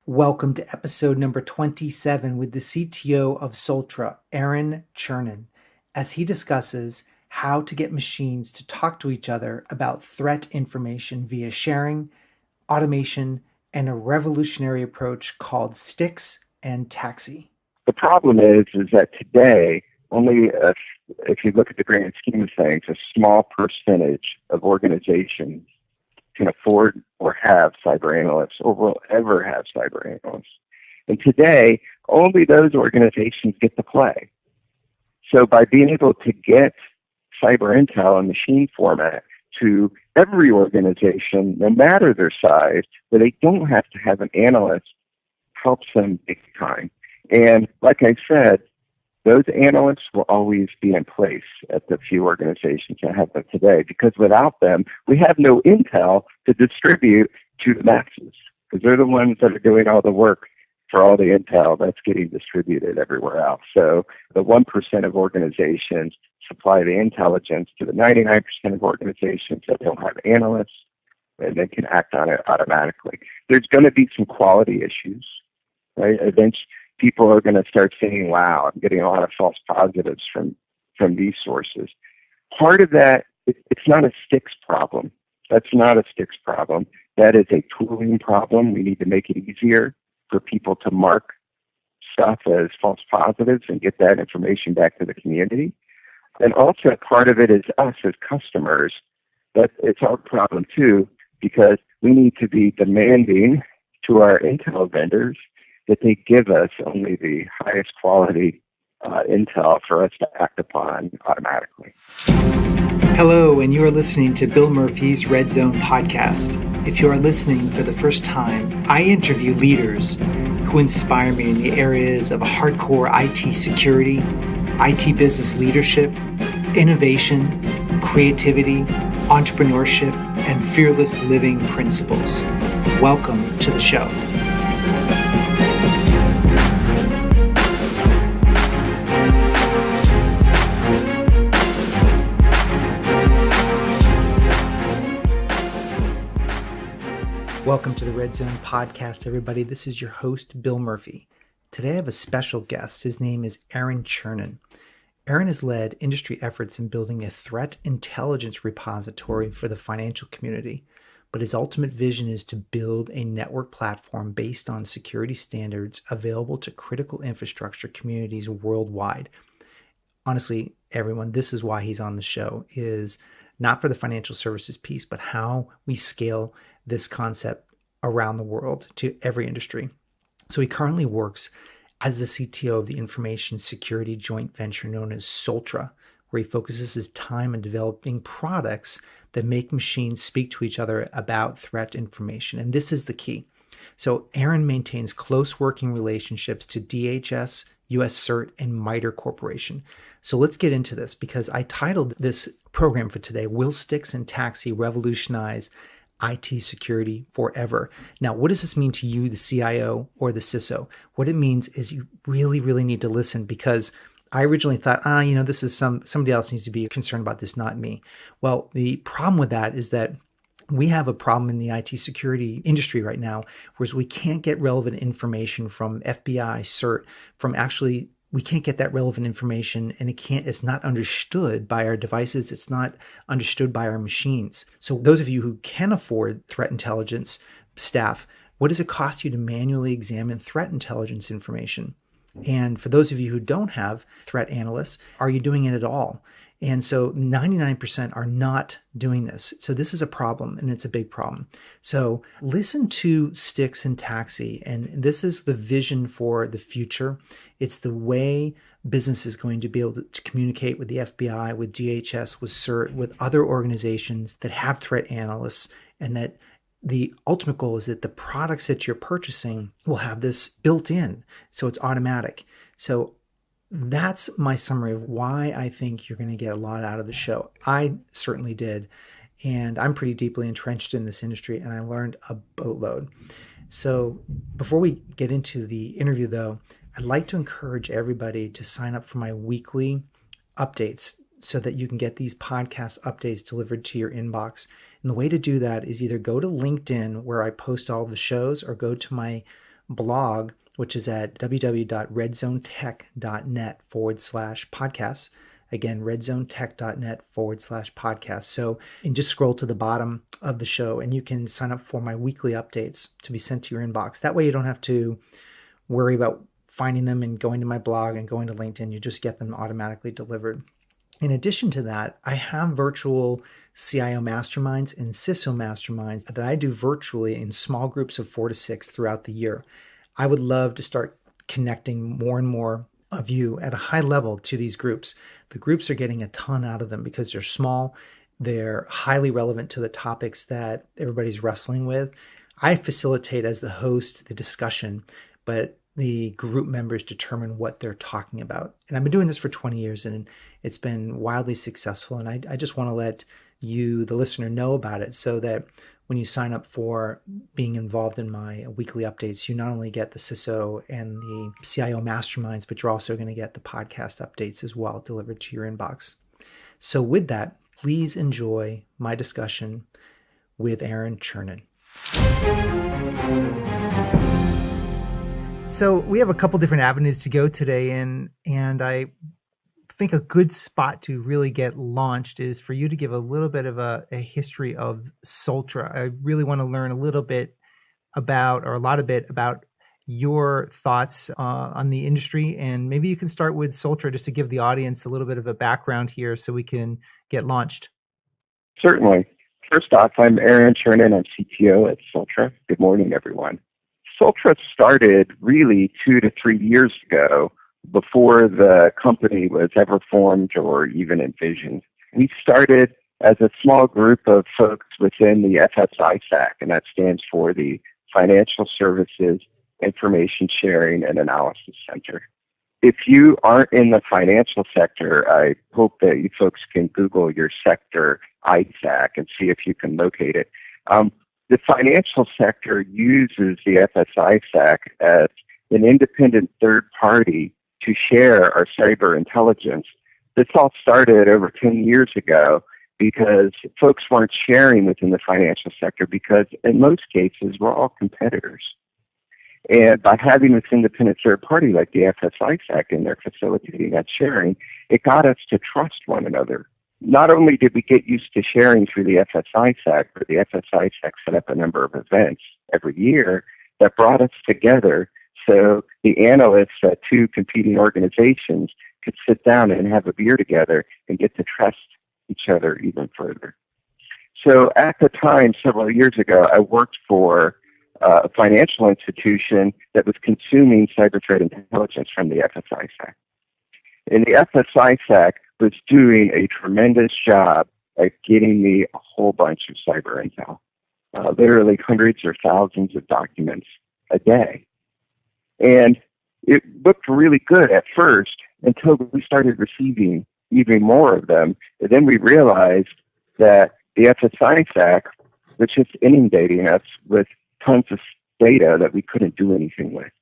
Welcome to episode number 27 with the CTO of Soltra, Aharon Chernin, as he discusses how to get machines to talk to each other about threat information via sharing, automation, and a revolutionary approach called STIX and TAXII. The problem is that today, only if you look at the grand scheme of things, a small percentage of organizations can afford or have cyber analysts or will ever have cyber analysts. And today, only those organizations get to play. So by being able to get cyber intel in machine format to every organization, no matter their size, where they don't have to have an analyst, helps them big time. And like I said, those analysts will always be in place at the few organizations that have them today, because without them, we have no intel to distribute to the masses, because they're the ones that are doing all the work for all the intel that's getting distributed everywhere else. So the 1% of organizations supply the intelligence to the 99% of organizations that don't have analysts, and they can act on it automatically. There's going to be some quality issues, right? Eventually, people are going to start saying, wow, I'm getting a lot of false positives from these sources. Part of that, it's not a STIX problem. That's not a STIX problem. That is a tooling problem. We need to make it easier for people to mark stuff as false positives and get that information back to the community. And also part of it is us as customers. That it's our problem too, because we need to be demanding to our intel vendors that they give us only the highest quality intel for us to act upon automatically. Hello, and you are listening to Bill Murphy's Red Zone podcast. If you are listening for the first time, I interview leaders who inspire me in the areas of hardcore IT security, IT business leadership, innovation, creativity, entrepreneurship, and fearless living principles. Welcome to the show. Welcome to the Red Zone podcast, everybody. This is your host, Bill Murphy. Today I have a special guest. His name is Aharon Chernin. Aharon has led industry efforts in building a threat intelligence repository for the financial community, but his ultimate vision is to build a network platform based on security standards available to critical infrastructure communities worldwide. Honestly, everyone, this is why he's on the show, is not for the financial services piece, but how we scale this concept around the world to every industry. So he currently works as the CTO of the information security joint venture known as Soltra, where he focuses his time on developing products that make machines speak to each other about threat information. And this is the key. So Aharon maintains close working relationships to DHS, US Cert, and MITRE Corporation. So let's get into this, because I titled this program for today, Will STIX and TAXII Revolutionize IT Security Forever? Now, what does this mean to you, the CIO or the CISO? What it means is you really, really need to listen, because I originally thought, this is somebody else needs to be concerned about this, not me. Well, the problem with that is that we have a problem in the IT security industry right now, whereas we can't get relevant information from FBI, Cert, we can't get that relevant information, and it's not understood by our devices. It's not understood by our machines. So those of you who can afford threat intelligence staff, what does it cost you to manually examine threat intelligence information? And for those of you who don't have threat analysts, are you doing it at all? And so 99% are not doing this. So this is a problem, and it's a big problem. So listen to STIX and TAXII, and this is the vision for the future. It's the way business is going to be able to communicate with the FBI, with DHS, with CERT, with other organizations that have threat analysts, and that the ultimate goal is that the products that you're purchasing will have this built in, so it's automatic. So that's my summary of why I think you're going to get a lot out of the show. I certainly did, and I'm pretty deeply entrenched in this industry, and I learned a boatload. So before we get into the interview, though, I'd like to encourage everybody to sign up for my weekly updates so that you can get these podcast updates delivered to your inbox. And the way to do that is either go to LinkedIn, where I post all the shows, or go to my blog, which is at www.redzonetech.net/podcasts. Again, redzonetech.net/podcasts. So, and just scroll to the bottom of the show and you can sign up for my weekly updates to be sent to your inbox. That way you don't have to worry about finding them and going to my blog and going to LinkedIn. You just get them automatically delivered. In addition to that, I have virtual CIO masterminds and CISO masterminds that I do virtually in small groups of 4 to 6 throughout the year. I would love to start connecting more and more of you at a high level to these groups. The groups are getting a ton out of them because they're small, they're highly relevant to the topics that everybody's wrestling with. I facilitate as the host the discussion, but the group members determine what they're talking about. And I've been doing this for 20 years and it's been wildly successful. And I just want to let you, the listener, know about it so that when you sign up for being involved in my weekly updates, you not only get the CISO and the CIO masterminds, but you're also going to get the podcast updates as well delivered to your inbox. So with that, please enjoy my discussion with Aharon Chernin. So we have a couple different avenues to go today, and I think a good spot to really get launched is for you to give a little bit of a history of Soltra. I really want to learn a little bit about, or a lot of bit about, your thoughts on the industry, and maybe you can start with Soltra just to give the audience a little bit of a background here so we can get launched. Certainly. First off, I'm Aharon Chernin. I'm CTO at Soltra. Good morning, everyone. Soltra started really 2 to 3 years ago, before the company was ever formed or even envisioned. We started as a small group of folks within the FSISAC, and that stands for the Financial Services Information Sharing and Analysis Center. If you aren't in the financial sector, I hope that you folks can Google your sector ISAC and see if you can locate it. The financial sector uses the FSISAC as an independent third party to share our cyber intelligence. This all started over 10 years ago because folks weren't sharing within the financial sector because in most cases we're all competitors. And by having this independent third party like the FSISAC in there facilitating that sharing, it got us to trust one another. Not only did we get used to sharing through the FSISAC, but the FSISAC set up a number of events every year that brought us together so the analysts at two competing organizations could sit down and have a beer together and get to trust each other even further. So at the time, several years ago, I worked for a financial institution that was consuming cyber threat intelligence from the FSISAC. And the FSISAC was doing a tremendous job at getting me a whole bunch of cyber intel, literally hundreds or thousands of documents a day. And it looked really good at first until we started receiving even more of them. And then we realized that the FSISAC was just inundating us with tons of data that we couldn't do anything with.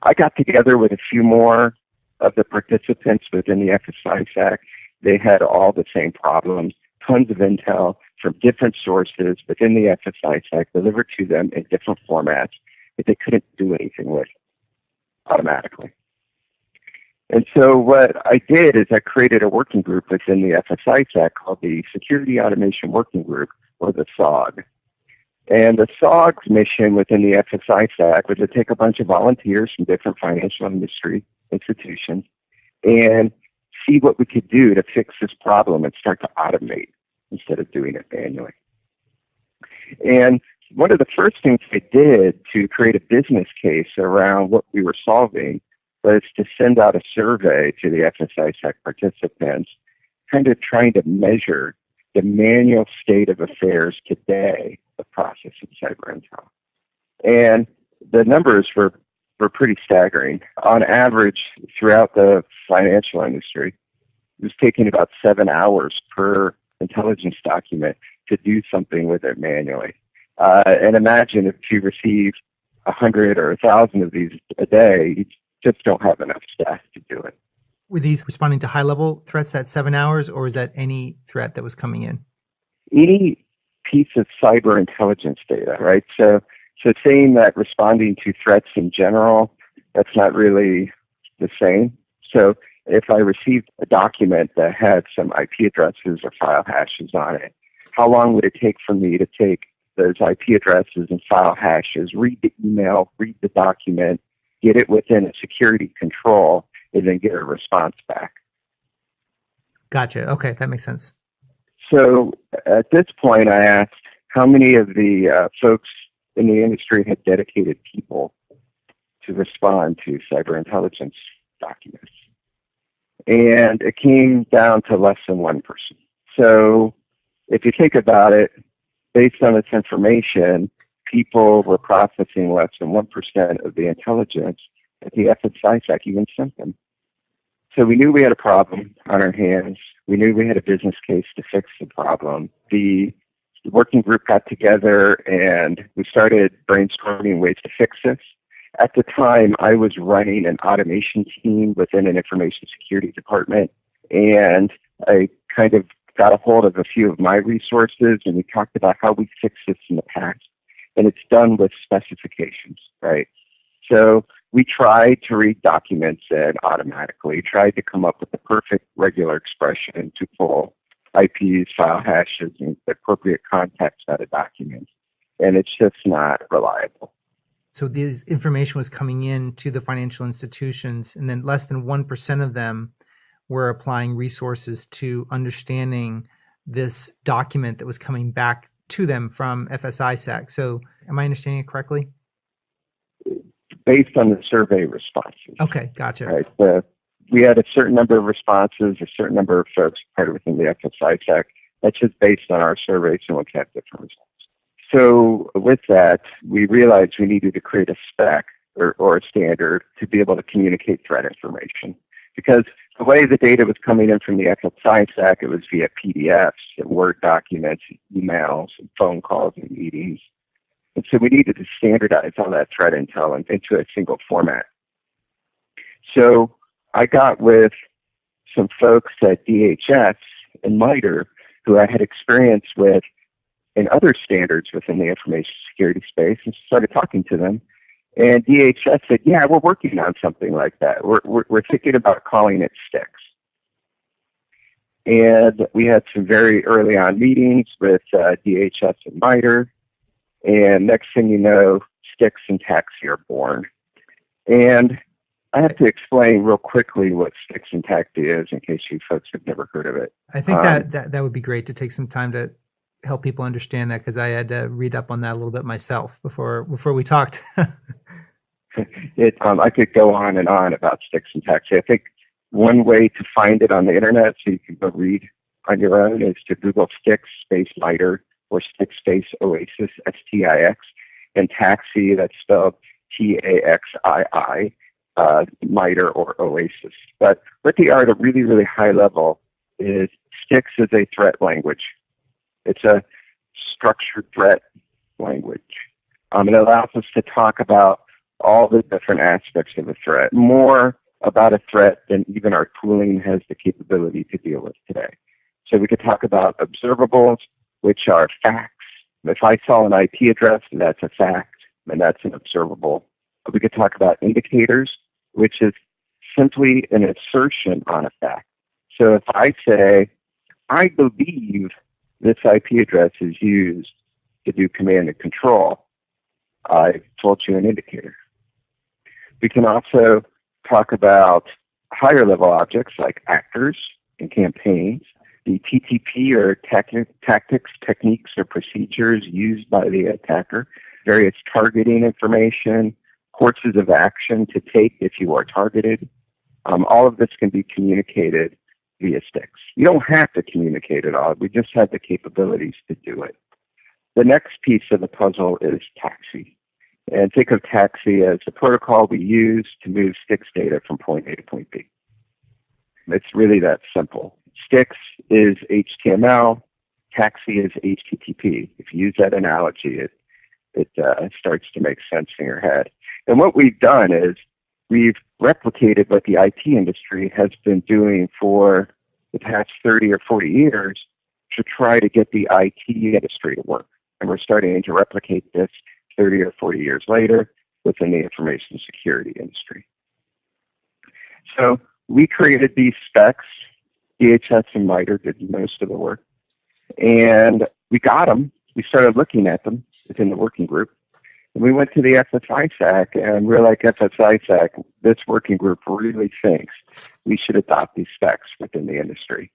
I got together with a few more of the participants within the FSISAC. They had all the same problems, tons of intel from different sources within the FSISAC delivered to them in different formats that they couldn't do anything with automatically. And so what I did is I created a working group within the FSISAC called the Security Automation Working Group, or the SOG. And the SOG's mission within the FSISAC was to take a bunch of volunteers from different financial industry institutions and see what we could do to fix this problem and start to automate instead of doing it manually. And one of the first things I did to create a business case around what we were solving was to send out a survey to the FSISAC participants, kind of trying to measure the manual state of affairs today of processing cyber intel. And the numbers were pretty staggering. On average, throughout the financial industry, it was taking about 7 hours per intelligence document to do something with it manually. And imagine if you receive 100 or 1,000 of these a day, you just don't have enough staff to do it. Were these responding to high-level threats that 7 hours, or was that any threat that was coming in? Any piece of cyber intelligence data, right? So So saying that responding to threats in general, that's not really the same. So if I received a document that had some IP addresses or file hashes on it, how long would it take for me to take those IP addresses and file hashes, read the email, read the document, get it within a security control, and then get a response back? Gotcha. Okay, that makes sense. So at this point, I asked how many of the folks in the industry had dedicated people to respond to cyber intelligence documents. And it came down to less than 1%. So if you think about it, based on this information, people were processing less than 1% of the intelligence that the FSISAC even sent them. So we knew we had a problem on our hands. We knew we had a business case to fix the problem. The working group got together and we started brainstorming ways to fix this. At the time, I was running an automation team within an information security department, and I kind of got a hold of a few of my resources, and we talked about how we fixed this in the past. And it's done with specifications, right? So we tried to read documents and automatically tried to come up with the perfect regular expression to pull IPs, file hashes, and the appropriate context out of documents. And it's just not reliable. So this information was coming in to the financial institutions, and then less than 1% of them were applying resources to understanding this document that was coming back to them from FSISAC. So am I understanding it correctly? Based on the survey responses. Okay, gotcha. Right. We had a certain number of responses, a certain number of folks part within the FSISAC. That's just based on our survey, so we'll have different results. So with that, we realized we needed to create a spec or a standard to be able to communicate threat information. Because the way the data was coming in from the FSISAC, it was via PDFs, and Word documents, emails, and phone calls and meetings. And so we needed to standardize all that threat intel into a single format. So I got with some folks at DHS and MITRE who I had experience with in other standards within the information security space and started talking to them. And DHS said, yeah, we're working on something like that. We're thinking about calling it Styx. And we had some very early on meetings with DHS and MITRE. And next thing you know, STIX and TAXII are born. And I have to explain real quickly what STIX and TAXII is in case you folks have never heard of it. I think that would be great to take some time to help people understand that, because I had to read up on that a little bit myself before we talked. I could go on and on about STIX and TAXII. I think one way to find it on the internet, so you can go read on your own, is to Google Styx space MITRE or Styx space Oasis, STIX, and TAXII, that's spelled TAXII, MITRE or Oasis. But what they are at a really, really high level is Styx is a threat language. It's a structured threat language. It allows us to talk about all the different aspects of a threat, more about a threat than even our tooling has the capability to deal with today. So we could talk about observables, which are facts. If I saw an IP address, that's a fact, and that's an observable. We could talk about indicators, which is simply an assertion on a fact. So if I say, I believe this IP address is used to do command and control, I told you an indicator. We can also talk about higher level objects like actors and campaigns, the TTP or tactics, techniques, or procedures used by the attacker, various targeting information, courses of action to take if you are targeted. All of this can be communicated via Styx. You don't have to communicate it all. We just have the capabilities to do it. The next piece of the puzzle is TAXII. And think of TAXII as the protocol we use to move Styx data from point A to point B. It's really that simple. Styx is HTML. TAXII is HTTP. If you use that analogy, it starts to make sense in your head. And what we've done is we've replicated what the IT industry has been doing for the past 30 or 40 years to try to get the IT industry to work. And we're starting to replicate this 30 or 40 years later within the information security industry. So we created these specs. DHS and MITRE did most of the work. And we got them. We started looking at them within the working group. And we went to the FSISAC, and we're like, FSISAC, this working group really thinks we should adopt these specs within the industry.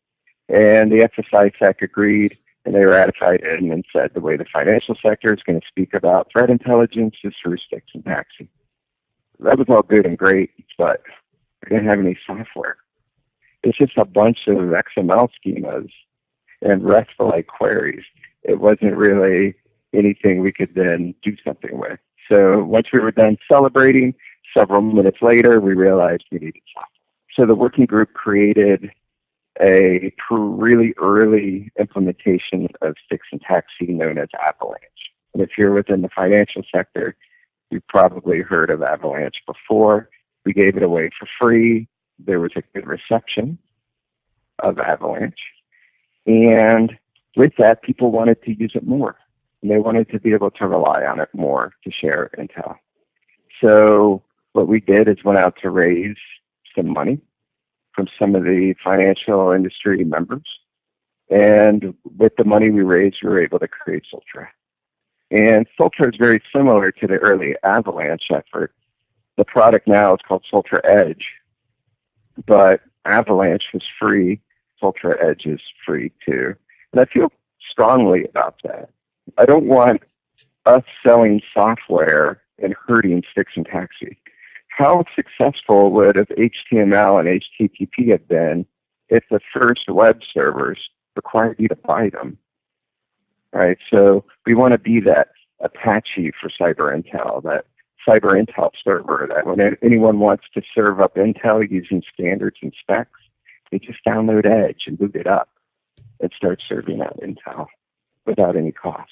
And the FSISAC agreed, and they ratified it and said the way the financial sector is going to speak about threat intelligence is through STIX and TAXII. That was all good and great, but we didn't have any software. It's just a bunch of XML schemas and RESTful queries. It wasn't really anything we could then do something with. So once we were done celebrating, several minutes later, we realized we needed software. So the working group created a really early implementation of STIX and TAXII known as Avalanche. And if you're within the financial sector, you've probably heard of Avalanche before. We gave it away for free. There was a good reception of Avalanche. And with that, people wanted to use it more. And they wanted to be able to rely on it more to share intel. So what we did is went out to raise some money from some of the financial industry members. And with the money we raised, we were able to create Soltra. And Soltra is very similar to the early Avalanche effort. The product now is called Soltra Edge, but Avalanche was free. Soltra Edge is free too. And I feel strongly about that. I don't want us selling software and hurting STIX and TAXII. How successful would have HTML and HTTP have been if the first web servers required you to buy them? Right? So we want to be that Apache for cyber intel, that cyber intel server, that when anyone wants to serve up intel using standards and specs, they just download Edge and boot it up and start serving out intel without any cost.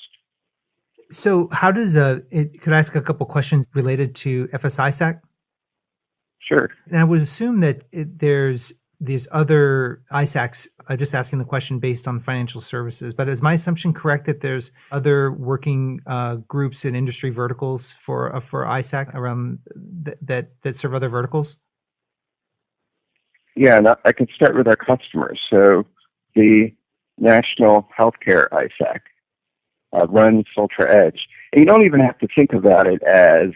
So how does could I ask a couple questions related to FSISAC? Sure. And I would assume that there's other ISACs. I'm just asking the question based on financial services, but is my assumption correct that there's other working groups and industry verticals for ISAC around that serve other verticals? Yeah, and I can start with our customers. So the National Healthcare ISAC runs Soltra Edge. And you don't even have to think about it as,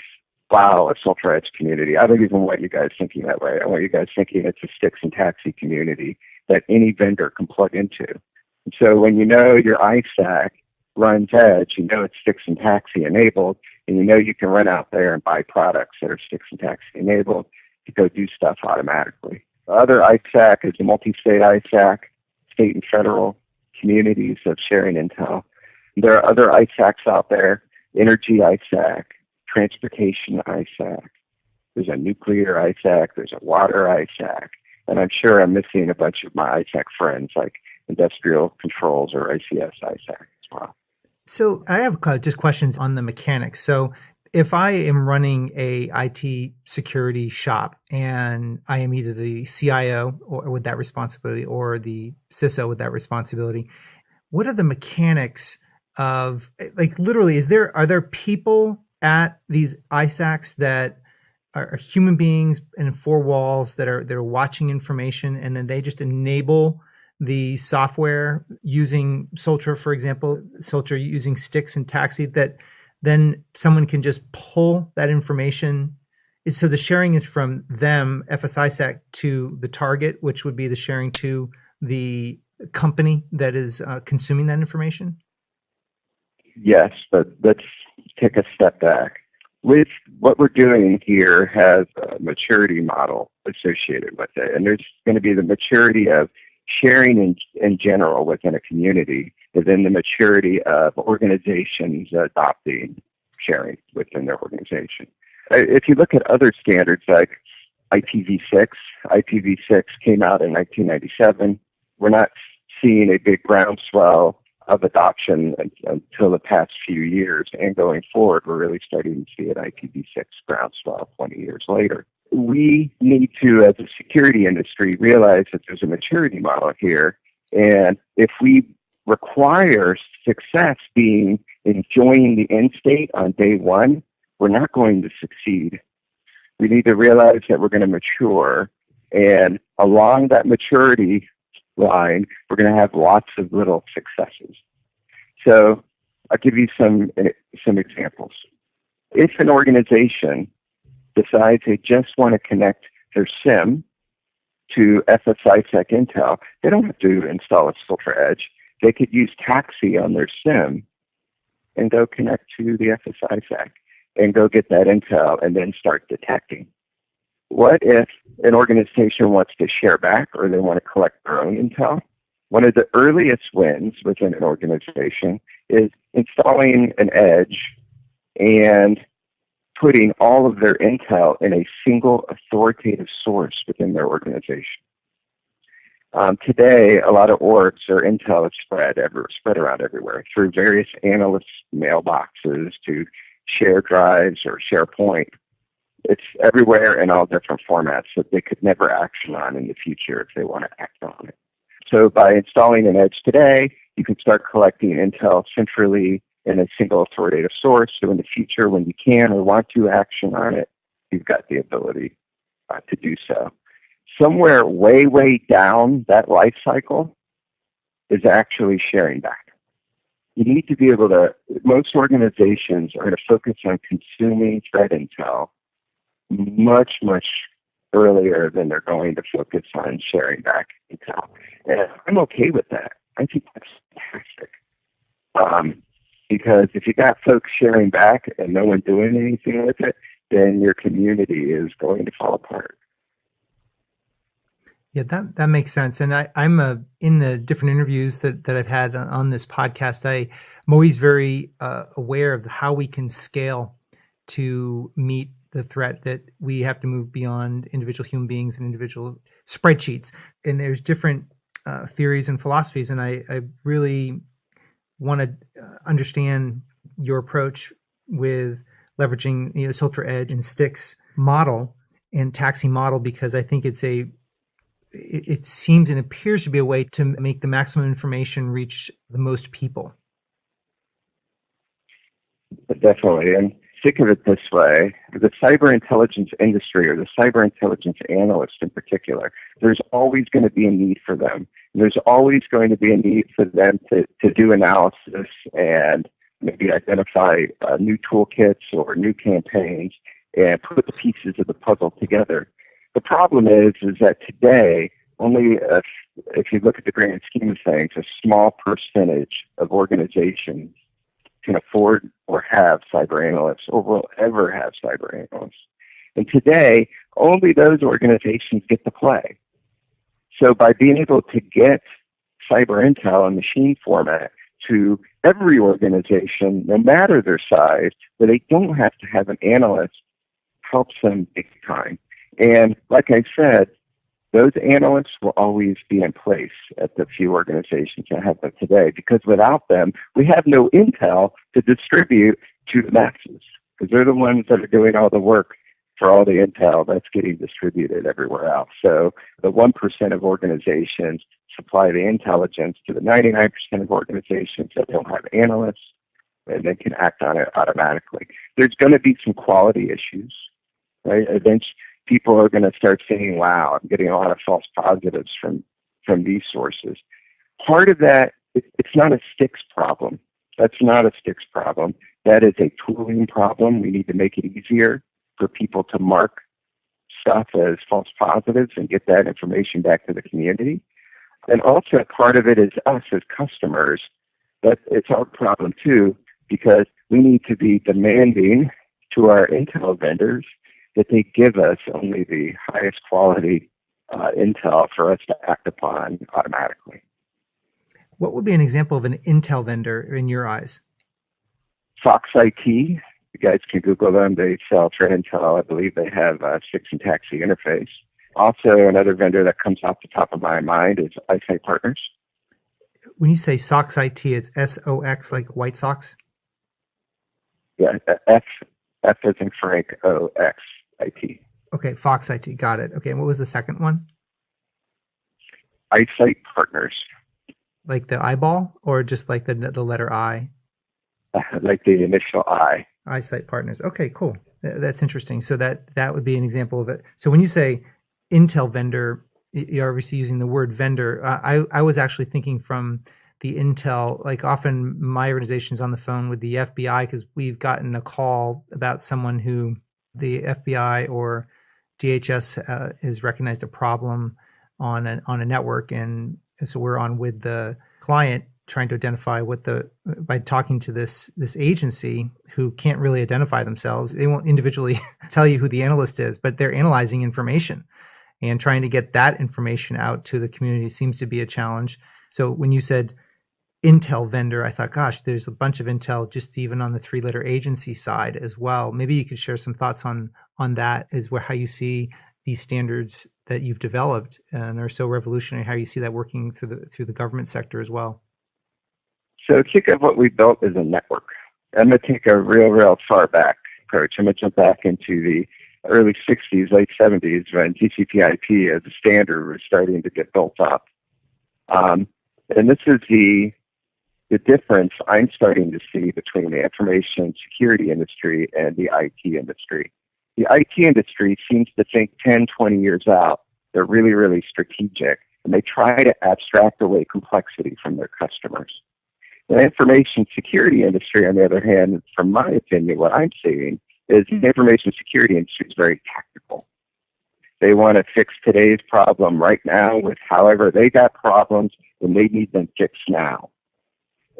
wow, a Soltra Edge community. I don't even want you guys thinking that way. I want you guys thinking it's a STIX and TAXII community that any vendor can plug into. And so when you know your ISAC runs Edge, you know it's STIX and TAXII enabled, and you know you can run out there and buy products that are STIX and TAXII enabled to go do stuff automatically. The other ISAC is the multi-state ISAC, state and federal communities of sharing intel. There are other ISACs out there, energy ISAC, transportation ISAC. There's a nuclear ISAC, there's a water ISAC, and I'm sure I'm missing a bunch of my ISAC friends like industrial controls or ICS ISAC as well. So I have just questions on the mechanics. So if I am running a IT security shop and I am either the CIO or with that responsibility or the CISO with that responsibility, what are the mechanics of, like, literally, are there people at these ISACs that are human beings in four walls that are watching information, and then they just enable the software using Soltra, for example, Soltra using STIX and TAXII, that then someone can just pull that information? So the sharing is from them, FSISAC, to the target, which would be the sharing to the company that is consuming that information? Yes, but let's take a step back. With what we're doing here has a maturity model associated with it. And there's going to be the maturity of sharing in general within a community, and then the maturity of organizations adopting sharing within their organization. If you look at other standards like IPv6, IPv6 came out in 1997. We're not seeing a big groundswell of adoption until the past few years, and going forward, we're really starting to see an IPv6 groundswell 20 years later. We need to, as a security industry, realize that there's a maturity model here, and if we requires success being enjoying the end state on day one, we're not going to succeed. We need to realize that we're going to mature, and along that maturity line, we're going to have lots of little successes. So I'll give you some examples. If an organization decides they just want to connect their SIM to FSISAC Intel, they don't have to install a Soltra Edge. They could use TAXII on their SIM and go connect to the FSISAC and go get that intel and then start detecting. What if an organization wants to share back or they want to collect their own intel? One of the earliest wins within an organization is installing an edge and putting all of their intel in a single authoritative source within their organization. Today, a lot of orgs or intel is spread around everywhere through various analyst mailboxes to share drives or SharePoint. It's everywhere in all different formats that they could never action on in the future if they want to act on it. So by installing an edge today, you can start collecting intel centrally in a single authoritative source. So in the future, when you can or want to action on it, you've got the ability to do so. Somewhere way, way down that life cycle is actually sharing back. You need to be able to, most organizations are going to focus on consuming threat intel much, much earlier than they're going to focus on sharing back intel. And I'm okay with that. I think that's fantastic. Because if you got folks sharing back and no one doing anything with it, then your community is going to fall apart. Yeah, that makes sense. And I'm in the different interviews that I've had on this podcast, I'm always very aware of how we can scale to meet the threat that we have to move beyond individual human beings and individual spreadsheets. And there's different theories and philosophies. And I really want to understand your approach with leveraging Soltra Edge and Styx model and TAXII model, because I think it seems and appears to be a way to make the maximum information reach the most people. Definitely. And think of it this way. The cyber intelligence industry, or the cyber intelligence analyst in particular, there's always going to be a need for them. There's always going to be a need for them to do analysis and maybe identify new toolkits or new campaigns and put the pieces of the puzzle together. The problem is that today, only if you look at the grand scheme of things, a small percentage of organizations can afford or have cyber analysts or will ever have cyber analysts. And today, only those organizations get to play. So by being able to get cyber intel in machine format to every organization, no matter their size, where they don't have to have an analyst, helps them big time. And like I said, those analysts will always be in place at the few organizations that have them today, because without them, we have no intel to distribute to the masses, because they're the ones that are doing all the work for all the intel that's getting distributed everywhere else. So the 1% of organizations supply the intelligence to the 99% of organizations that don't have analysts, and they can act on it automatically. There's going to be some quality issues, right? Eventually, people are going to start saying, wow, I'm getting a lot of false positives from these sources. Part of that, it's not a STIX problem. That's not a STIX problem. That is a tooling problem. We need to make it easier for people to mark stuff as false positives and get that information back to the community. And also part of it is us as customers. That it's our problem too, because we need to be demanding to our intel vendors that they give us only the highest quality intel for us to act upon automatically. What would be an example of an intel vendor in your eyes? STIX IT, you guys can Google them. They sell threat intel. I believe they have STIX and TAXII interface. Also, another vendor that comes off the top of my mind is Eyesight Partners. When you say SOX IT, it's SOX, like White Sox? Yeah, F as in Frank, OX IT. Okay, Fox IT, got it. Okay, and what was the second one? Eyesight Partners. Like the eyeball, or just like the letter I? like the initial I. Eyesight partners. Okay, cool. That's interesting. So that would be an example of it. So when you say Intel vendor, you're obviously using the word vendor. I was actually thinking from the Intel, like often my organization's on the phone with the FBI because we've gotten a call about someone who the FBI or DHS has recognized a problem on a network, and so we're on with the client trying to identify by talking to this agency who can't really identify themselves. They won't individually tell you who the analyst is, but they're analyzing information, and trying to get that information out to the community seems to be a challenge. So when you said Intel vendor, I thought, gosh, there's a bunch of Intel just even on the 3-letter agency side as well. Maybe you could share some thoughts on that, is where how you see these standards that you've developed and are so revolutionary, how you see that working through the government sector as well. So think of what we built as a network. I'm going to take a real far back approach. I'm going to jump back into the early 60s, late 70s, when TCP/IP as a standard was starting to get built up. And this is the difference I'm starting to see between the information security industry and the IT industry. The IT industry seems to think 10, 20 years out. They're really strategic, and they try to abstract away complexity from their customers. The information security industry, on the other hand, from my opinion, what I'm seeing is the information security industry is very tactical. They want to fix today's problem right now with however they got problems, and they need them fixed now.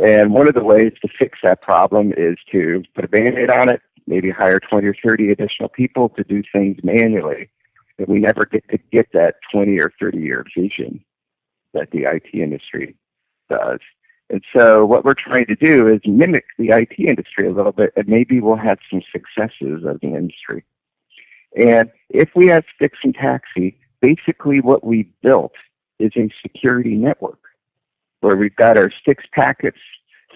And one of the ways to fix that problem is to put a Band-Aid on it, maybe hire 20 or 30 additional people to do things manually. And we never get to get that 20 or 30-year vision that the IT industry does. And so what we're trying to do is mimic the IT industry a little bit, and maybe we'll have some successes as an industry. And if we have STIX and TAXII, basically what we built is a security network where we've got our STIX packets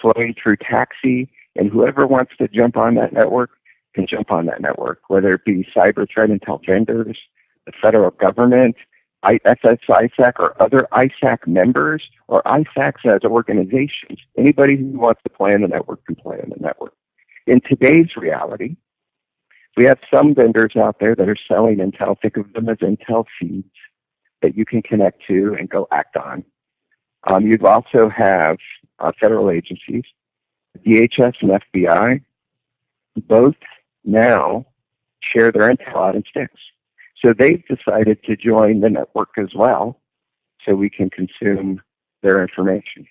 flowing through TAXII, and whoever wants to jump on that network can jump on that network, whether it be cyber threat intel vendors, the federal government, ISAC or other ISAC members, or ISACs as organizations. Anybody who wants to play in the network can play in the network. In today's reality, we have some vendors out there that are selling intel. Think of them as intel feeds that you can connect to and go act on. You also have federal agencies, DHS and FBI, both now share their intel out in Styx. So they've decided to join the network as well so we can consume their information.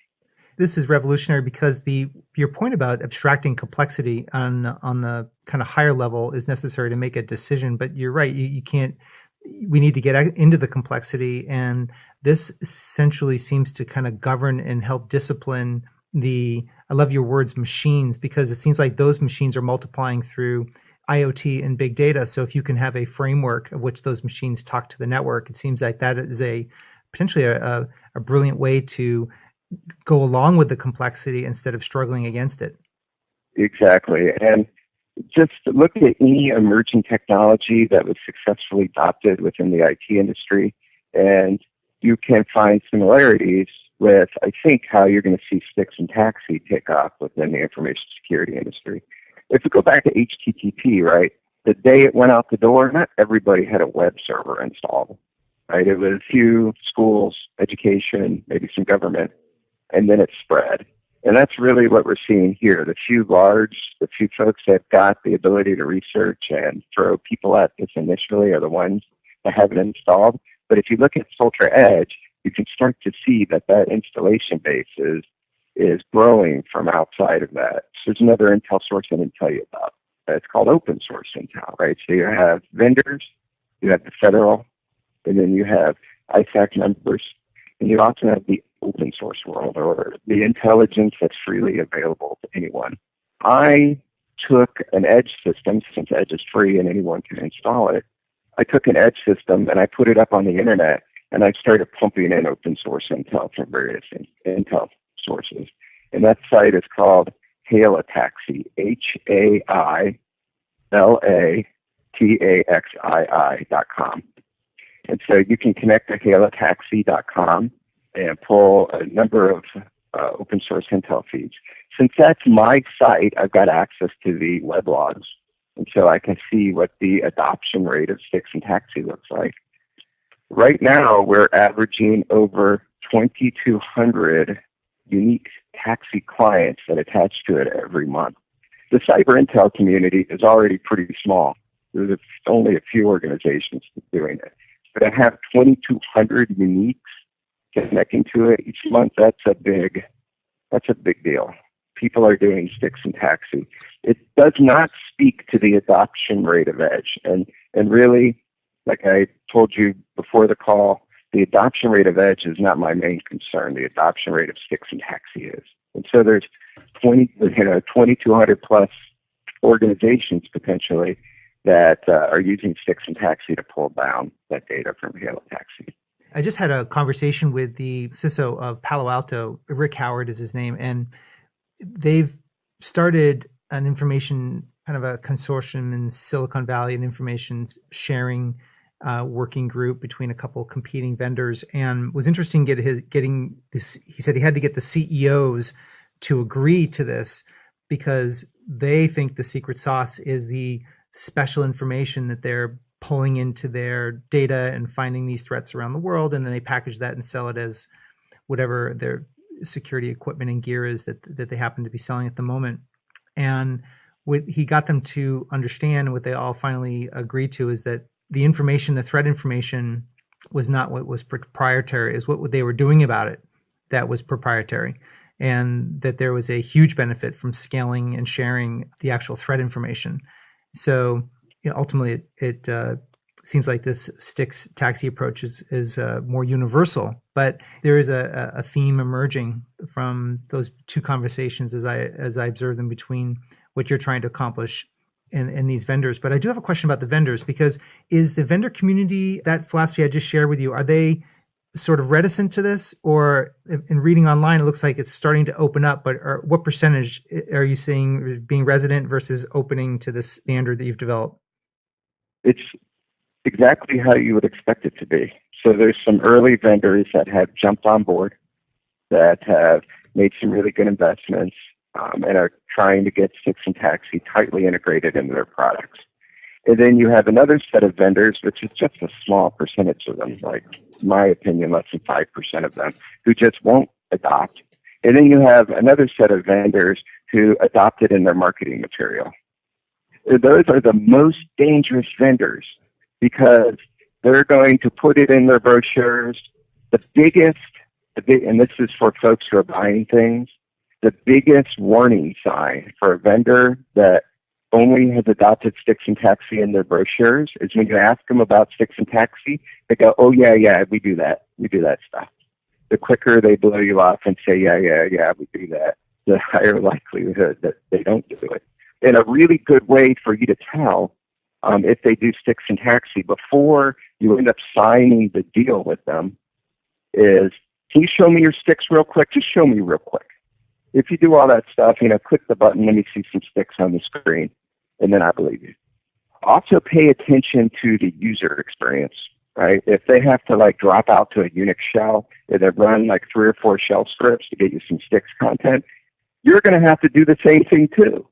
This is revolutionary because your point about abstracting complexity on the kind of higher level is necessary to make a decision. But you're right, you can't. We need to get into the complexity, and this essentially seems to kind of govern and help discipline I love your words, machines, because it seems like those machines are multiplying through IoT and big data. So if you can have a framework of which those machines talk to the network, it seems like that is potentially a brilliant way to go along with the complexity instead of struggling against it. Exactly. And just look at any emerging technology that was successfully adopted within the IT industry, and you can find similarities with, I think, how you're going to see STIX and TAXII take off within the information security industry. If we go back to HTTP, right, the day it went out the door, not everybody had a web server installed, right? It was a few schools, education, maybe some government, and then it spread. And that's really what we're seeing here. The few folks that got the ability to research and throw people at this initially are the ones that have it installed. But if you look at Soltra Edge, you can start to see that installation base is growing from outside of that. So there's another intel source I didn't tell you about. It's called open source intel, right? So you have vendors, you have the federal, and then you have ISAC members, and you also have the open source world, or the intelligence that's freely available to anyone. I took an Edge system, since Edge is free and anyone can install it. I took an Edge system and I put it up on the internet, and I started pumping in open source intel from various intel sources. And that site is called HailaTaxii, HailaTaxii.com. And so you can connect to HailaTaxii.com, and pull a number of open source intel feeds. Since that's my site, I've got access to the web logs. And so I can see what the adoption rate of STIX and TAXII looks like. Right now, we're averaging over 2,200 unique TAXII clients that attach to it every month. The cyber intel community is already pretty small. There's only a few organizations doing it. But to have 2,200 uniques connecting to it each month, that's a big deal. People are doing STIX and TAXII. It does not speak to the adoption rate of Edge. And really, like I told you before the call, the adoption rate of Edge is not my main concern. The adoption rate of STIX and TAXII is. And so there's 2,200 plus organizations potentially that are using STIX and TAXII to pull down that data from Halo TAXII. I just had a conversation with the CISO of Palo Alto. Rick Howard is his name, and they've started an information, kind of a consortium in Silicon Valley, an information sharing working group between a couple of competing vendors. And was interesting getting this. He said he had to get the CEOs to agree to this because they think the secret sauce is the special information that they're pulling into their data and finding these threats around the world, and then they package that and sell it as whatever their security equipment and gear is that they happen to be selling at the moment. And what he got them to understand, what they all finally agreed to, is that the information, the threat information, was not what was proprietary, is what they were doing about it that was proprietary, and that there was a huge benefit from scaling and sharing the actual threat information. So ultimately, it seems like this STIX TAXII approach is more universal, but there is a theme emerging from those two conversations as I observe them between what you're trying to accomplish and these vendors. But I do have a question about the vendors, because is the vendor community, that philosophy I just shared with you, are they sort of reticent to this? Or in reading online, it looks like it's starting to open up, but what percentage are you seeing being resident versus opening to this standard that you've developed? It's exactly how you would expect it to be. So there's some early vendors that have jumped on board, that have made some really good investments, and are trying to get STIX and TAXII tightly integrated into their products. And then you have another set of vendors, which is just a small percentage of them, like, in my opinion, less than 5% of them, who just won't adopt. And then you have another set of vendors who adopt it in their marketing material. Those are the most dangerous vendors, because they're going to put it in their brochures. And this is for folks who are buying things, the biggest warning sign for a vendor that only has adopted STIX and TAXII in their brochures is when you ask them about STIX and TAXII, they go, "Oh yeah, we do that. We do that stuff." The quicker they blow you off and say, yeah, we do that, the higher likelihood that they don't do it. And a really good way for you to tell if they do STIX and TAXII before you end up signing the deal with them is, "Can you show me your STIX real quick? Just show me real quick. If you do all that stuff, click the button, let me see some STIX on the screen, and then I believe you." Also pay attention to the user experience, right? If they have to drop out to a Unix shell and then run 3 or 4 shell scripts to get you some STIX content, you're going to have to do the same thing too.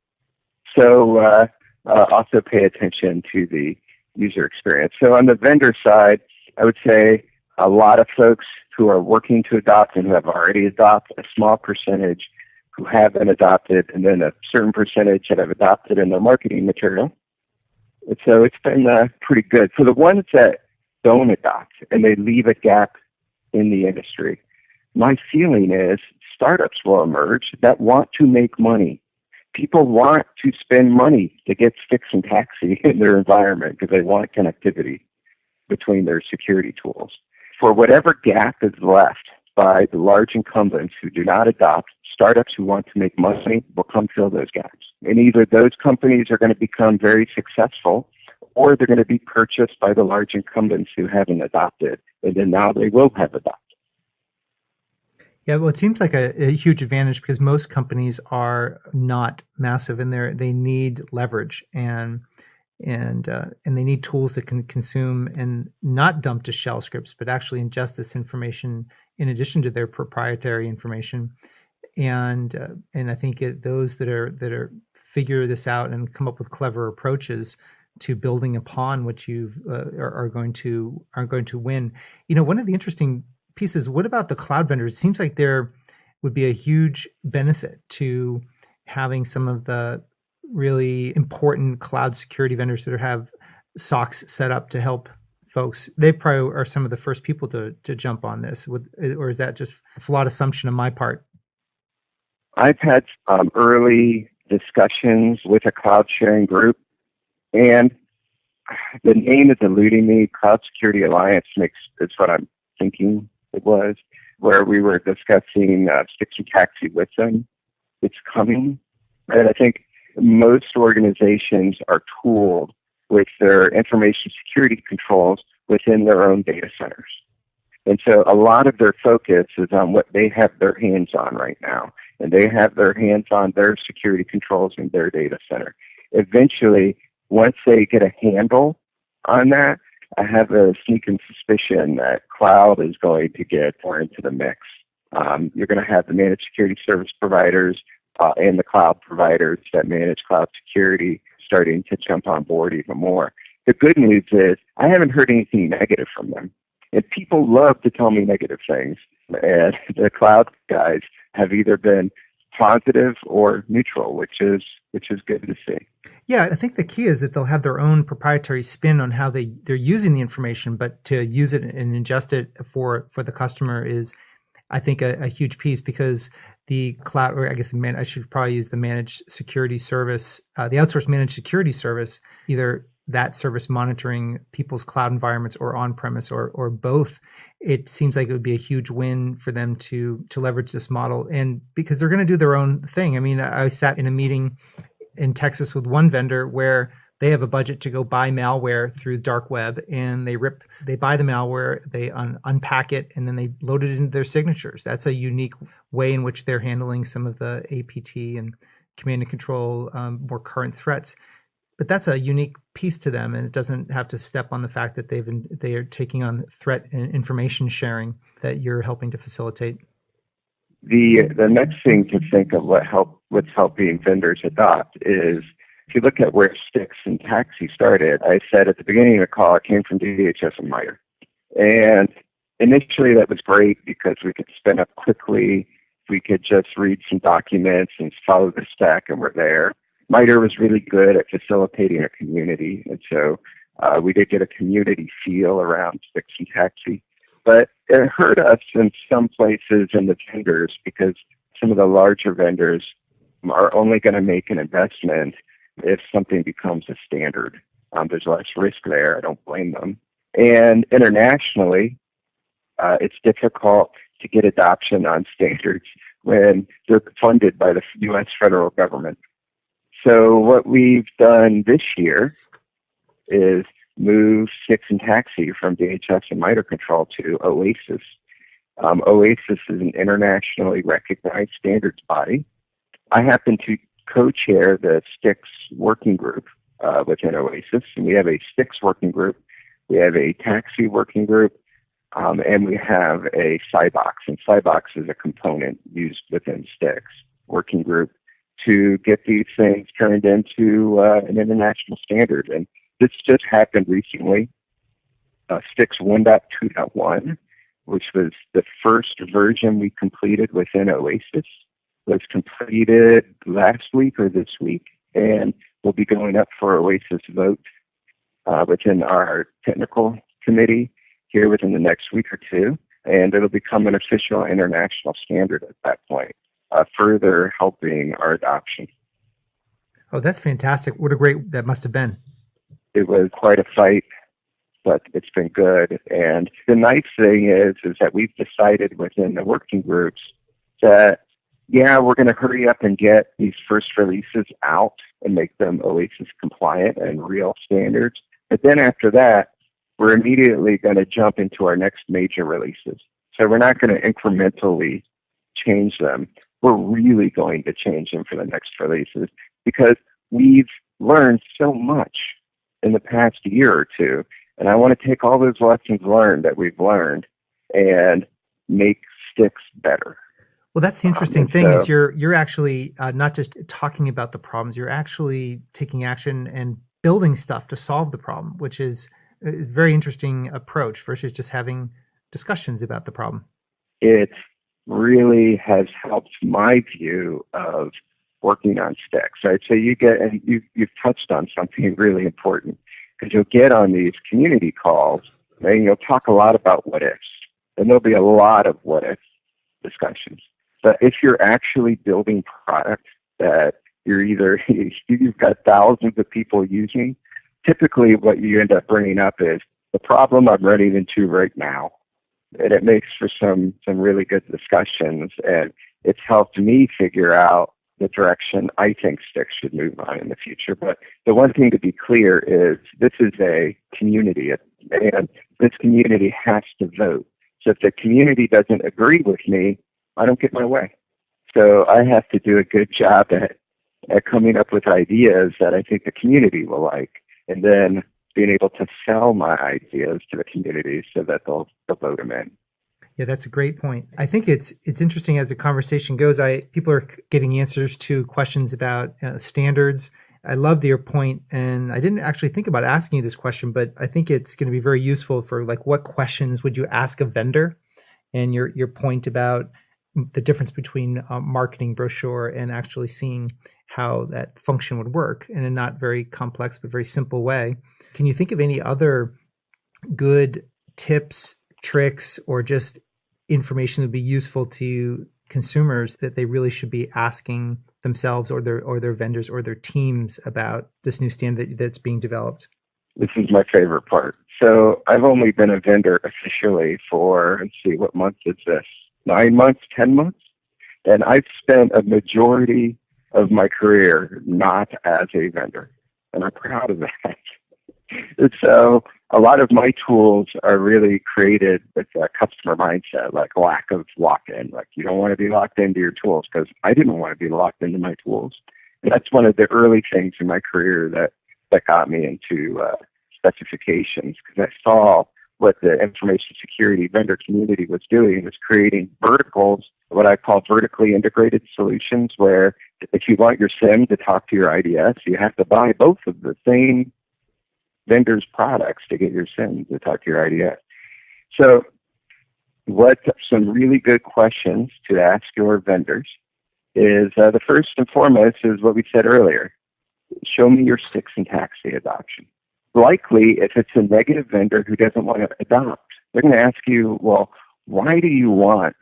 So also pay attention to the user experience. So on the vendor side, I would say a lot of folks who are working to adopt and who have already adopted, a small percentage who haven't adopted, and then a certain percentage that have adopted in their marketing material. And so it's been pretty good. For the ones that don't adopt and they leave a gap in the industry, my feeling is startups will emerge that want to make money. People want to spend money to get STIX and TAXII in their environment because they want connectivity between their security tools. For whatever gap is left by the large incumbents who do not adopt, startups who want to make money will come fill those gaps. And either those companies are going to become very successful, or they're going to be purchased by the large incumbents who haven't adopted, and then now they will have adopted. Yeah, well, it seems like a huge advantage because most companies are not massive, and they need leverage and they need tools that can consume and not dump to shell scripts, but actually ingest this information in addition to their proprietary information. And I think those that are figure this out and come up with clever approaches to building upon what you've are going to win. One of the interesting pieces. What about the cloud vendors? It seems like there would be a huge benefit to having some of the really important cloud security vendors that have SOCs set up to help folks. They probably are some of the first people to jump on this. Or is that just a flawed assumption on my part? I've had early discussions with a cloud sharing group, and the name is eluding me. Cloud Security Alliance is what I'm thinking it was, where we were discussing STIX and TAXII with them. It's coming, and I think most organizations are tooled with their information security controls within their own data centers. And so a lot of their focus is on what they have their hands on right now. And they have their hands on their security controls in their data center. Eventually, once they get a handle on that, I have a sneaking suspicion that cloud is going to get more into the mix. You're going to have the managed security service providers and the cloud providers that manage cloud security starting to jump on board even more. The good news is I haven't heard anything negative from them. And people love to tell me negative things. And the cloud guys have either been positive or neutral, which is good to see. Yeah, I think the key is that they'll have their own proprietary spin on how they're using the information, but to use it and ingest it for the customer is, I think, a huge piece, because the cloud, or I guess I should probably use the managed security service, the outsourced managed security service, either that service monitoring people's cloud environments or on-premise or both. It seems like it would be a huge win for them to leverage this model, and because they're going to do their own thing. I mean, I sat in a meeting in Texas with one vendor where they have a budget to go buy malware through dark web, and they buy the malware, they unpack it, and then they load it into their signatures. That's a unique way in which they're handling some of the APT and command and control more current threats. But that's a unique piece to them, and it doesn't have to step on the fact that they are taking on threat and information sharing that you're helping to facilitate. The next thing to think of what's helping vendors adopt is, if you look at where Styx and TAXII started, I said at the beginning of the call, it came from DHS and MITRE. And initially that was great because we could spin up quickly. We could just read some documents and follow the spec, and we're there. MITRE was really good at facilitating a community, and so we did get a community feel around STIX and TAXII. But it hurt us in some places in the vendors, because some of the larger vendors are only going to make an investment if something becomes a standard. There's less risk there. I don't blame them. And internationally, it's difficult to get adoption on standards when they're funded by the U.S. federal government. So what we've done this year is move STIX and TAXII from DHS and MITRE control to OASIS. OASIS is an internationally recognized standards body. I happen to co-chair the Styx working group within OASIS, and we have a Styx working group, we have a TAXII working group, and we have a SIBOX. And SIBOX is a component used within Styx working group to get these things turned into an international standard. And this just happened recently. Styx 1.2.1, which was the first version we completed within OASIS, was completed last week or this week, and will be going up for OASIS vote within our technical committee here within the next week or two, and it'll become an official international standard at that point, further helping our adoption. Oh, that's fantastic. What a great that must have been. It was quite a fight, but it's been good. And the nice thing is that we've decided within the working groups that, yeah, we're going to hurry up and get these first releases out and make them OASIS compliant and real standards. But then after that, we're immediately going to jump into our next major releases. So we're not going to incrementally change them. We're really going to change them for the next releases, because we've learned so much in the past year or two. And I want to take all those lessons learned that we've learned and make Styx better. Well, that's the interesting thing is you're actually not just talking about the problems, you're actually taking action and building stuff to solve the problem, which is a very interesting approach versus just having discussions about the problem. It really has helped my view of working on Styx, right? So you get, and you've touched on something really important, because you'll get on these community calls and you'll talk a lot about what ifs, and there'll be a lot of what if discussions. But if you're actually building product that you've got thousands of people using, typically what you end up bringing up is the problem I'm running into right now. And it makes for some really good discussions, and it's helped me figure out the direction I think Styx should move on in the future. But the one thing to be clear is this is a community, and this community has to vote. So if the community doesn't agree with me, I don't get my way. So I have to do a good job at coming up with ideas that I think the community will like, and then being able to sell my ideas to the community so that they'll vote them in. Yeah, that's a great point. I think it's interesting as the conversation goes. People are getting answers to questions about standards. I love your point, and I didn't actually think about asking you this question, but I think it's going to be very useful for like what questions would you ask a vendor, and your point about the difference between a marketing brochure and actually seeing how that function would work in a not very complex but very simple way. Can you think of any other good tips, tricks, or just information that would be useful to consumers that they really should be asking themselves or their vendors or their teams about this new standard that's being developed? This is my favorite part. So I've only been a vendor officially for, let's see, what month is this? 9 months, 10 months? And I've spent a majority of my career not as a vendor. And I'm proud of that. And so a lot of my tools are really created with a customer mindset, like lack of lock-in. Like you don't want to be locked into your tools, because I didn't want to be locked into my tools. And that's one of the early things in my career that got me into specifications, because I saw what the information security vendor community was doing, was creating verticals, what I call vertically integrated solutions, where if you want your SIEM to talk to your IDS, you have to buy both of the same vendor's products to get your SIEM to talk to your IDS. So what some really good questions to ask your vendors is, the first and foremost is what we said earlier. Show me your STIX and TAXII adoption. Likely, if it's a negative vendor who doesn't want to adopt, they're going to ask you, well, why do you want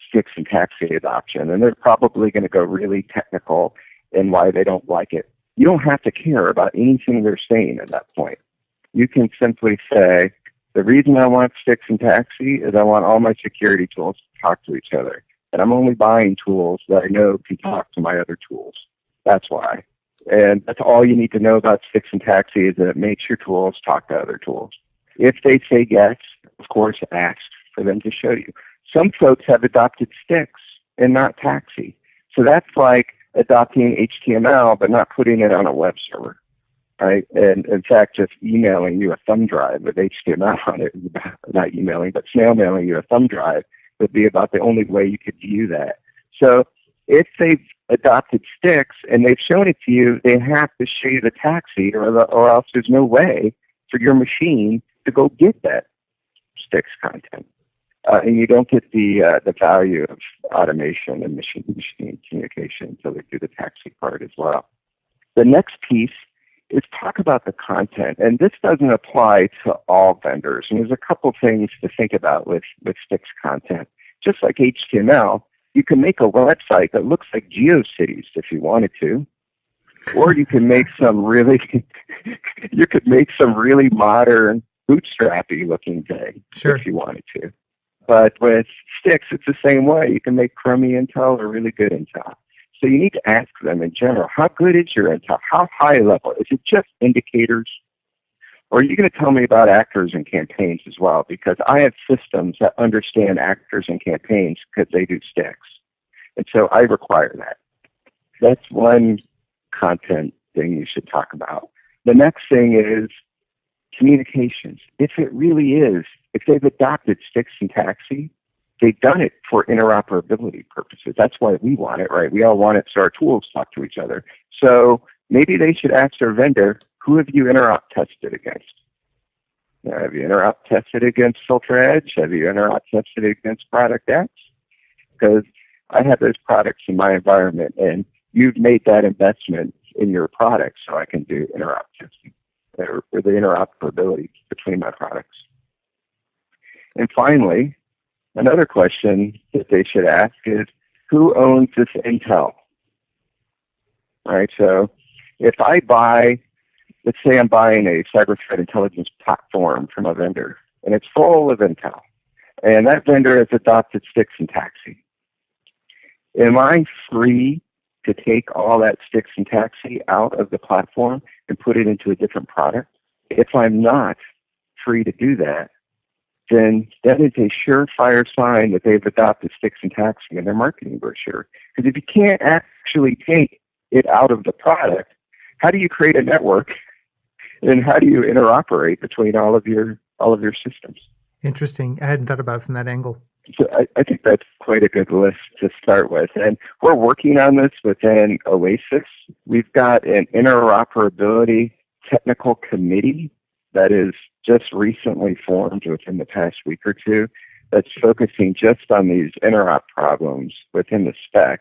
STIX and TAXII adoption? And they're probably going to go really technical in why they don't like it. You don't have to care about anything they're saying at that point. You can simply say, the reason I want STIX and TAXII is I want all my security tools to talk to each other. And I'm only buying tools that I know can talk to my other tools. That's why. And that's all you need to know about STIX and TAXII, is that it makes your tools talk to other tools. If they say yes, of course, ask for them to show you. Some folks have adopted STIX and not TAXII. So that's like adopting HTML but not putting it on a web server, right? And in fact, just emailing you a thumb drive with HTML on it, not emailing, but snail mailing you a thumb drive would be about the only way you could view that. So if they've adopted STIX and they've shown it to you, they have to show you the TAXII, or else there's no way for your machine to go get that STIX content. And you don't get the value of automation and machine-to-machine communication until they do the TAXII part as well. The next piece is talk about the content. And this doesn't apply to all vendors. And there's a couple things to think about with STIX content. Just like HTML, you can make a website that looks like GeoCities if you wanted to, or you can make some really modern bootstrappy looking thing if you wanted to. But with STIX, it's the same way. You can make crummy intel or really good intel. So you need to ask them in general, how good is your intel? How high level? Is it just indicators? Or are you going to tell me about actors and campaigns as well? Because I have systems that understand actors and campaigns because they do STIX. And so I require that. That's one content thing you should talk about. The next thing is communications. If it really is, if they've adopted STIX and TAXII, they've done it for interoperability purposes. That's why we want it, right? We all want it so our tools talk to each other. So maybe they should ask their vendor, who have you interop tested against? Have you interop tested against Soltra Edge? Have you interop tested against Product X? Because I have those products in my environment, and you've made that investment in your product, so I can do interop testing or the interoperability between my products. And finally, another question that they should ask is, who owns this intel? Right. So if I buy, let's say I'm buying a cyber threat intelligence platform from a vendor, and it's full of intel, and that vendor has adopted STIX and TAXII. Am I free to take all that STIX and TAXII out of the platform and put it into a different product? If I'm not free to do that, then that is a surefire sign that they've adopted STIX and TAXII in their marketing brochure. Because if you can't actually take it out of the product, how do you create a network, and how do you interoperate between all of your systems? Interesting. I hadn't thought about it from that angle. So I think that's quite a good list to start with. And we're working on this within Oasis. We've got an interoperability technical committee that is just recently formed within the past week or two that's focusing just on these interop problems within the spec.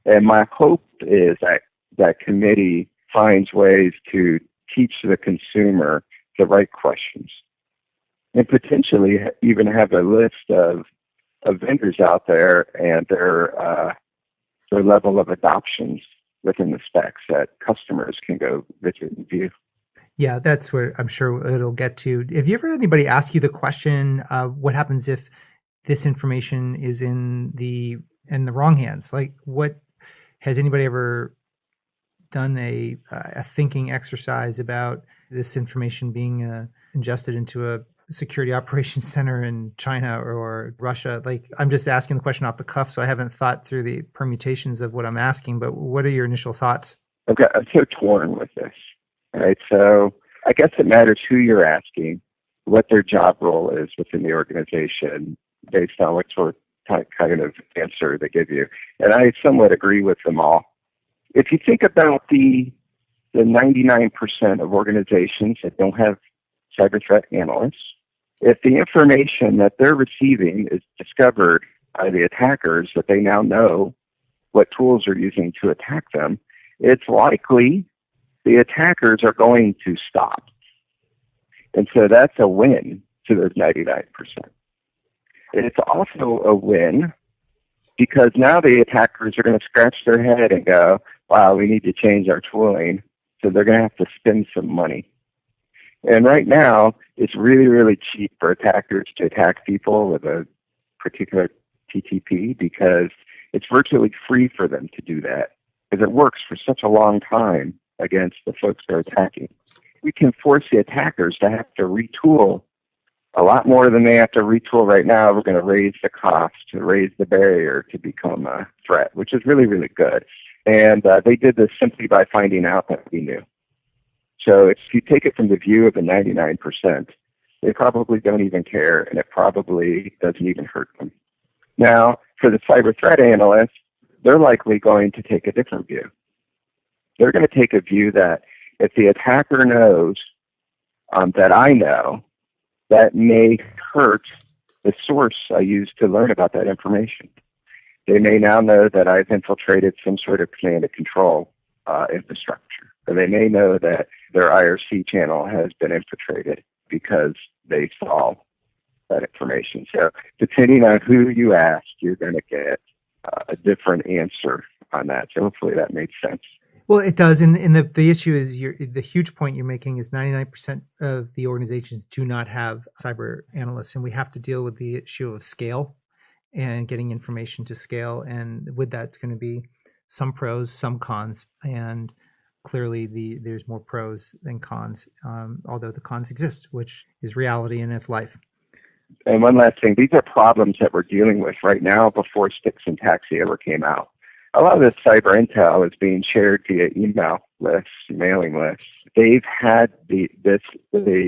And my hope is that that committee finds ways to teach the consumer the right questions and potentially even have a list of vendors out there and their level of adoptions within the specs that customers can go visit and view. Yeah, that's where I'm sure it'll get to. Have you ever had anybody ask you the question, what happens if this information is in the wrong hands? Like, what has anybody ever done a thinking exercise about this information being ingested into a security operations center in China or Russia? Like, I'm just asking the question off the cuff, so I haven't thought through the permutations of what I'm asking, but what are your initial thoughts? Okay, I'm so torn with this. Right, so I guess it matters who you're asking, what their job role is within the organization, based on what sort of kind of answer they give you. And I somewhat agree with them all. If you think about the 99% of organizations that don't have cyber threat analysts, if the information that they're receiving is discovered by the attackers, that they now know what tools are using to attack them, it's likely the attackers are going to stop. And so that's a win to those 99%. It's also a win because now the attackers are going to scratch their head and go, wow, we need to change our tooling. So they're going to have to spend some money. And right now, it's really, really cheap for attackers to attack people with a particular TTP because it's virtually free for them to do that because it works for such a long time against the folks they're attacking. We can force the attackers to have to retool a lot more than they have to retool right now. We're going to raise the cost, to raise the barrier to become a threat, which is really, really good. And they did this simply by finding out that we knew. So if you take it from the view of the 99%, they probably don't even care, and it probably doesn't even hurt them. Now, for the cyber threat analysts, they're likely going to take a different view. They're going to take a view that if the attacker knows that I know, that may hurt the source I used to learn about that information. They may now know that I've infiltrated some sort of command and control infrastructure. Or they may know that their IRC channel has been infiltrated because they saw that information. So depending on who you ask, you're going to get a different answer on that. So hopefully that made sense. Well, it does. And the issue is the huge point you're making is 99% of the organizations do not have cyber analysts. And we have to deal with the issue of scale and getting information to scale. And with that, it's going to be some pros, some cons. And clearly there's more pros than cons, although the cons exist, which is reality and it's life. And one last thing, these are problems that we're dealing with right now before STIX and TAXII ever came out. A lot of this cyber intel is being shared via email lists, mailing lists. They've had the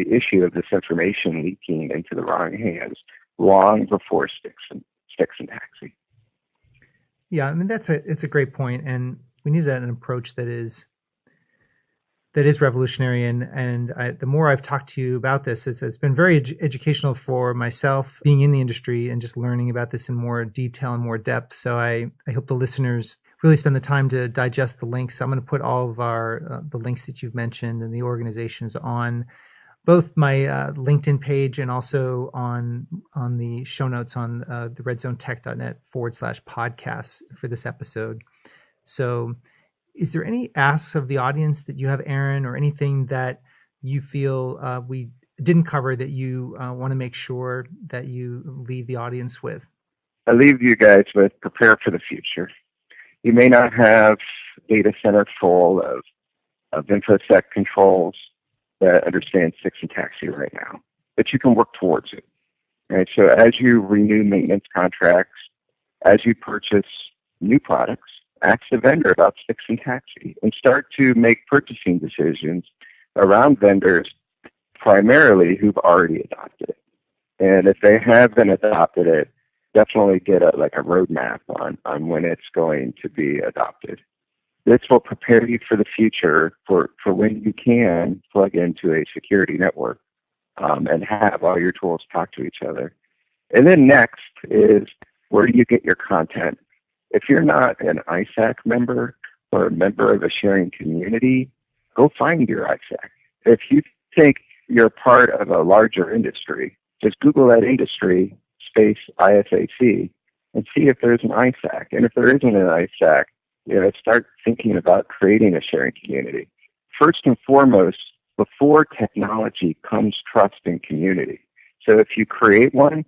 issue of this information leaking into the wrong hands long before STIX Styx and TAXII. Yeah, I mean it's a great point, and we need an approach that is revolutionary. And the more I've talked to you about this, it's been very educational for myself, being in the industry and just learning about this in more detail and more depth. So I hope the listeners really spend the time to digest the links. I'm going to put all of our the links that you've mentioned and the organizations on both my LinkedIn page and also on the show notes on the redzonetech.net/podcasts for this episode. So is there any asks of the audience that you have, Aaron, or anything that you feel we didn't cover that you want to make sure that you leave the audience with? I leave you guys with prepare for the future. You may not have data center full of InfoSec controls that understand STIX and TAXII right now, but you can work towards it. Right? So as you renew maintenance contracts, as you purchase new products, ask the vendor about STIX and TAXII and start to make purchasing decisions around vendors primarily who've already adopted it. And if they haven't adopted it, definitely get a roadmap on when it's going to be adopted. This will prepare you for the future for when you can plug into a security network and have all your tools talk to each other. And then next is, where do you get your content? If you're not an ISAC member or a member of a sharing community, go find your ISAC. If you think you're part of a larger industry, just Google that industry space ISAC and see if there's an ISAC. And if there isn't an ISAC, start thinking about creating a sharing community. First and foremost, before technology comes trust and community. So if you create one,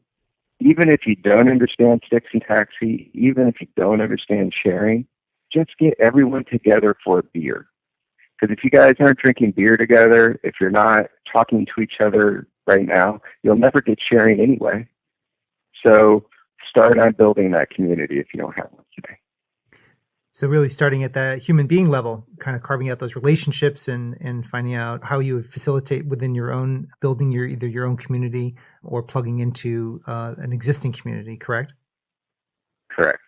even if you don't understand STIX and TAXII, even if you don't understand sharing, just get everyone together for a beer. Because if you guys aren't drinking beer together, if you're not talking to each other right now, you'll never get sharing anyway. So start on building that community if you don't have one today. So really starting at the human being level, kind of carving out those relationships and finding out how you would facilitate within your own, building either your own community or plugging into an existing community, correct? Correct.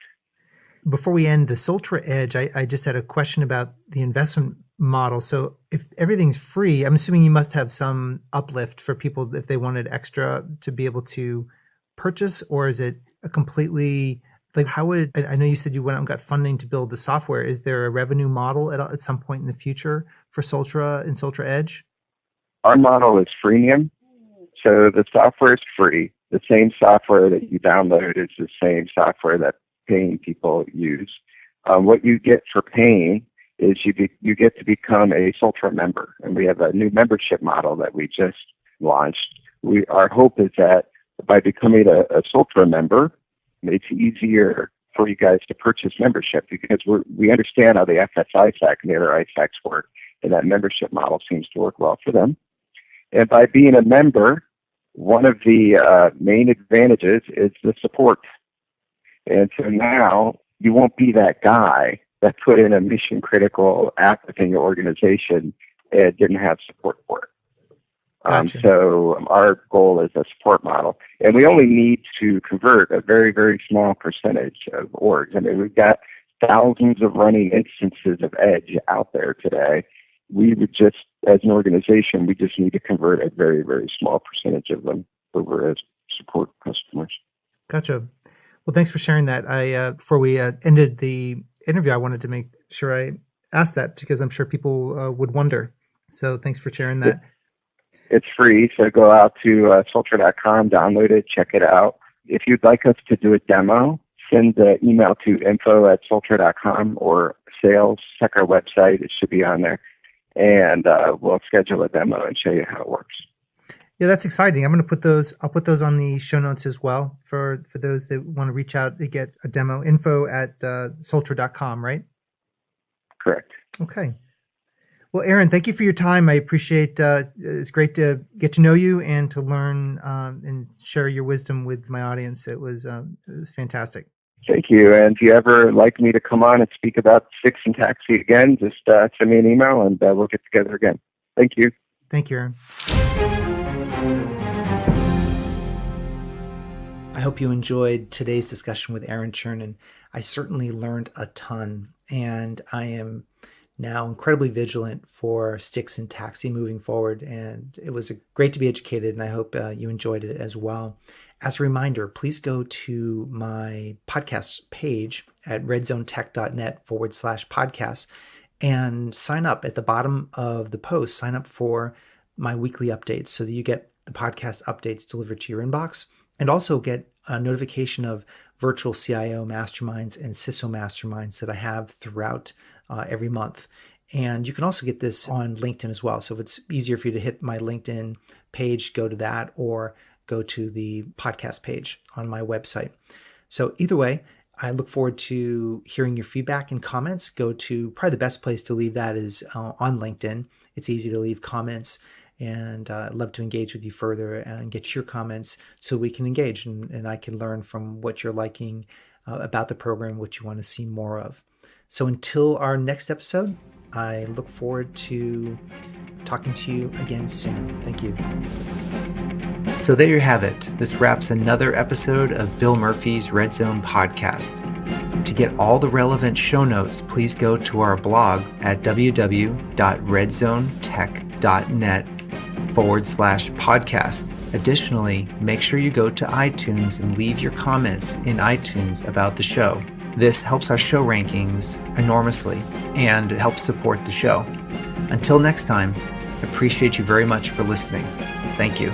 Before we end the Soltra Edge, I just had a question about the investment model. So if everything's free, I'm assuming you must have some uplift for people if they wanted extra to be able to purchase, or is it a completely... how would, I know you said you went out and got funding to build the software. Is there a revenue model at some point in the future for Soltra and Soltra Edge? Our model is freemium. So the software is free. The same software that you download is the same software that paying people use. What you get for paying is you get to become a Soltra member. And we have a new membership model that we just launched. Our hope is that by becoming a Soltra member, it's easier for you guys to purchase membership because we understand how the FS ISAC and the other ISACs work, and that membership model seems to work well for them. And by being a member, one of the main advantages is the support. And so now you won't be that guy that put in a mission-critical app within your organization and didn't have support for it. Gotcha. So our goal is a support model, and we only need to convert a very, very small percentage of orgs. I mean, we've got thousands of running instances of Edge out there today. We would just, as an organization, we just need to convert a very, very small percentage of them over as support customers. Gotcha. Well, thanks for sharing that. Before we ended the interview, I wanted to make sure I asked that because I'm sure people would wonder. So thanks for sharing that. It's free, so go out to Soltra.com, download it, check it out. If you'd like us to do a demo, send the email to info@Soltra.com or sales, check our website, it should be on there, and we'll schedule a demo and show you how it works. Yeah, that's exciting. I'll put those on the show notes as well for those that want to reach out to get a demo. Info@Soltra.com, right? Correct. Okay. Well, Aaron, thank you for your time. I appreciate it's great to get to know you and to learn and share your wisdom with my audience. It was fantastic. Thank you. And if you ever like me to come on and speak about STIX and TAXII again, just send me an email and we'll get together again. Thank you. Thank you, Aaron. I hope you enjoyed today's discussion with Aharon Chernin. I certainly learned a ton, and I am now incredibly vigilant for STIX and TAXII moving forward. And it was great to be educated, and I hope you enjoyed it as well. As a reminder, please go to my podcast page at redzonetech.net/podcast and sign up at the bottom of the post. Sign up for my weekly updates so that you get the podcast updates delivered to your inbox, and also get a notification of virtual CIO masterminds and CISO masterminds that I have throughout every month. And you can also get this on LinkedIn as well. So if it's easier for you to hit my LinkedIn page, go to that, or go to the podcast page on my website. So either way, I look forward to hearing your feedback and comments. Go to probably the best place to leave that is on LinkedIn. It's easy to leave comments, and I'd love to engage with you further and get your comments so we can engage and I can learn from what you're liking about the program, what you want to see more of. So until our next episode, I look forward to talking to you again soon. Thank you. So there you have it. This wraps another episode of Bill Murphy's Red Zone podcast. To get all the relevant show notes, please go to our blog at www.redzonetech.net/podcast. Additionally, make sure you go to iTunes and leave your comments in iTunes about the show. This helps our show rankings enormously, and it helps support the show. Until next time, I appreciate you very much for listening. Thank you.